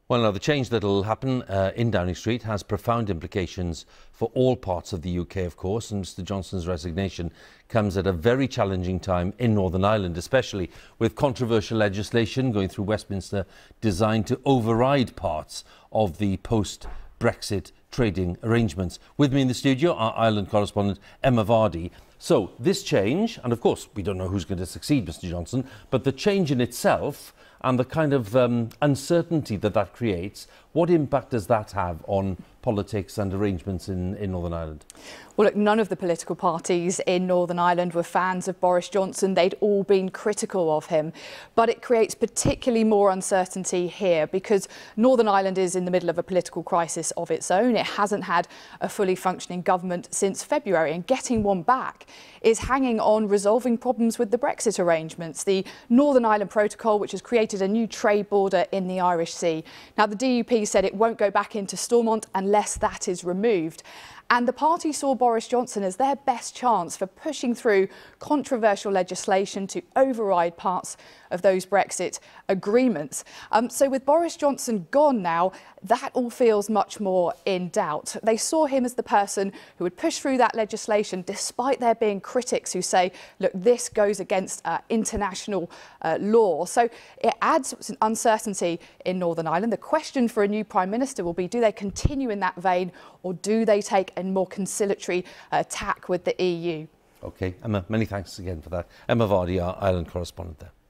Well, now, the change that will happen in Downing Street has profound implications for all parts of the UK, of course, and Mr Johnson's resignation comes at a very challenging time in Northern Ireland, especially with controversial legislation going through Westminster designed to override parts of the post-Brexit trading arrangements. With me in the studio, our Ireland correspondent Emma Vardy. So, this change, and of course we don't know who's going to succeed Mr Johnson, but the change in itself and the kind of uncertainty that that creates, what impact does that have on politics and arrangements in Northern Ireland? Well, look, none of the political parties in Northern Ireland were fans of Boris Johnson. They'd all been critical of him. But it creates particularly more uncertainty here because Northern Ireland is in the middle of a political crisis of its own. It hasn't had a fully functioning government since February, and getting one back is hanging on resolving problems with the Brexit arrangements. The Northern Ireland Protocol, which has created a new trade border in the Irish Sea. Now, the DUP said it won't go back into Stormont unless that is removed. And the party saw Boris Johnson as their best chance for pushing through controversial legislation to override parts of those Brexit agreements. So with Boris Johnson gone now, that all feels much more in doubt. They saw him as the person who would push through that legislation, despite there being critics who say, look, this goes against international law. So it adds uncertainty in Northern Ireland. The question for a new Prime Minister will be, do they continue in that vein, or do they take a more conciliatory tack with the EU? OK, Emma, many thanks again for that. Emma Vardy, our Ireland correspondent there.